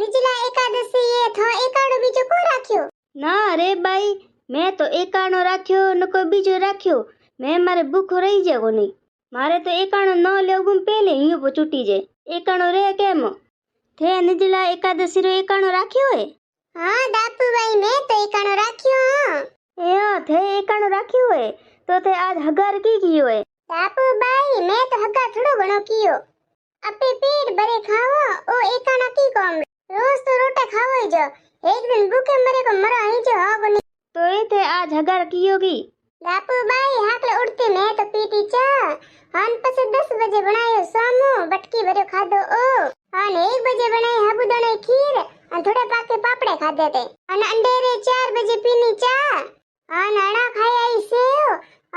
નિજલા એકાદશી એ થો એકાડો બીજો કો રાખ્યો? ના રે બાઈ, મેં તો એકાણો રાખ્યો ને કોઈ બીજો રાખ્યો. મેં મારે ભૂખો રહી જાય કોની. મારે તો એકાણો ન લેવું પેલે અહીં પર ચૂટી જાય. એકાણો રે કેમ થે નિજલા એકાદશી રો એકાણો રાખ્યો હે? હા દાપુભાઈ મેં તો એકાણો રાખ્યો. એ હા થે એકાણો રાખ્યો હે તો તે આજ હગાર કી કયો હે? દાપુભાઈ મેં તો હગા થોડો ઘણો કિયો. આપે પેટ ભરે ખાવો ઓ એકાણા કી કોમ. રોજ તો રોટા ખાવો જ. એક દિન ભૂખે મરે કો મરો અહીં જો હા કોની. તો એ તે આજ હગાર કયો કી? દાપુભાઈ હાકલે ઉડતી મેં તો પીતી ચા. હન પછી 10 બજે બનાયો સામો બટકી ભર્યો ખાધો ઓ. અને 1 બજે બનાઈ સાબુદાણા ખીર અને થોડા પાકે પાપડે ખાધે તે. અને અંડેરે 4 બજે પીની ચા. અને અણા ખાઈ આઈ સેવ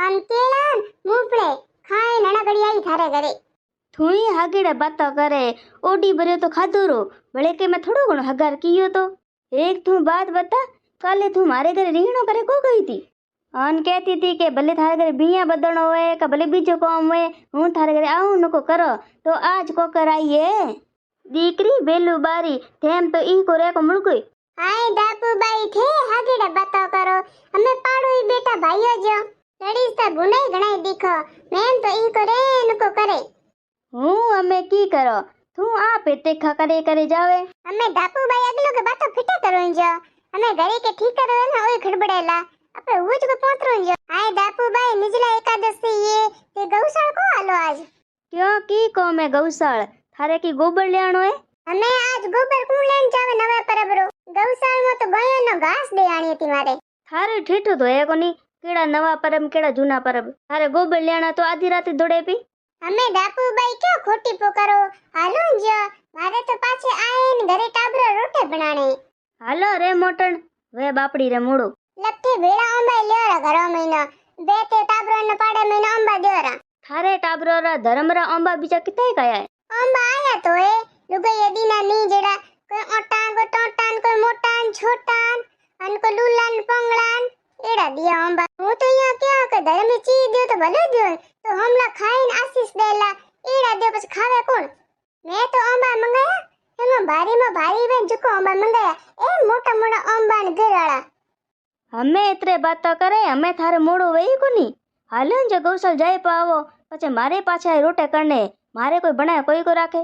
અને કેળા મૂંગફળે ખાઈ નણા ઘડી આઈ થારે ઘરે. તુંય હાગેડા બાતા કરે. ઓડી ભર્યો તો ખાધો રો ભલે કે મેં થોડો ઘણો હગાર કયો તો. એક તું બાત બતા, કાલે તું મારે ઘરે રીંગણો કરે કો ગઈ હતી અન કહેતી હતી કે ભલે થારે ઘરે બીયા બદણો હોય કે ભલે બીજો કામ હોય હું થારે ઘરે આવું નકો કરો તો આજ કોકર આઈએ. દીકરી બેલું બારી તેમ તો ઈ કો રે કો મુળકુઈ. હાય દાપુબાઈ થે હાગેડા બાતો કરો. અમે પાડોઈ બેટા ભાઈઓ જો લડીસ તા ગુનાઈ ગણાઈ દીખો. મેં તો ઈ કરે નકો કરે. હું અમે કી કરો તું આ પેતે ખા કરે જાવે. અમે દાપુબાઈ આગલો કે બાતો ફીટે કરો જો. અમે ઘરે કે ઠીક કરો ને ઓય ખડબડેલા આપણે ઉજ કો પોતરો જો. હાય દાપુબાઈ નિજલા એકાદશી એ તે ગૌશાળ કો આલો આજ? ક્યાં કી કો મે ગૌશાળ થારે કી ગોબર લેણો હે? અમે આજ ગોબર કું લેન જાવે નવે પરબરો. ગૌશાળ માં તો ગાયો નો ઘાસ દે આણી હતી મારે. થારે ઠેઠું તો હે કોની કેડા નવા પરબ કેડા જૂના પરબ. થારે ગોબર લેણા તો આધી રાતે દોડે પી. અમે દાપુબાઈ ક્યાં ખોટી પોકારો હાલો જ. મારે તો પાછે આઈને ઘરે ટાબરો રોટે બનાણે. હાલો રે મોટણ વે બાપડી રે મોડો. લપઠે ભેળા અંબા લેરા ઘરો મહિના બે તે ટાબરો ને પાડે મહિના અંબા દેરા. થારે ટાબરોરા ધરમરા અંબા બીજા કિતાય કયા અંબા આયા તો એ લુગઈ દીના ની જેડા કોઈ ઓટાન કોઈ ટોટાન કોઈ મોટાન છોટાન અન કોઈ લુલાન પંગળાન એડા દિયા અંબા. હું તો અહીંયા ક્યાં કે ધર્મે ચી દે તો ભલે દે તો હમલા ખાઈને આશીષ દેલા એડા દે પછી ખાવે કોણ. મેં તો અંબા મંગાયા એમાં ભારીમાં ભારી બેન જુકો અંબા મંગાયા એ મોટા મોટા અંબા ને ઘરવાળા. અમે એતરે બાતો કરે અમે થારે મોડો વઈ કોની. હાલો જ ગૌશાલ જાય પાવો પછી મારે પાછા રોટે કરને મારે કોઈ બનાય કોઈ કો રાખે.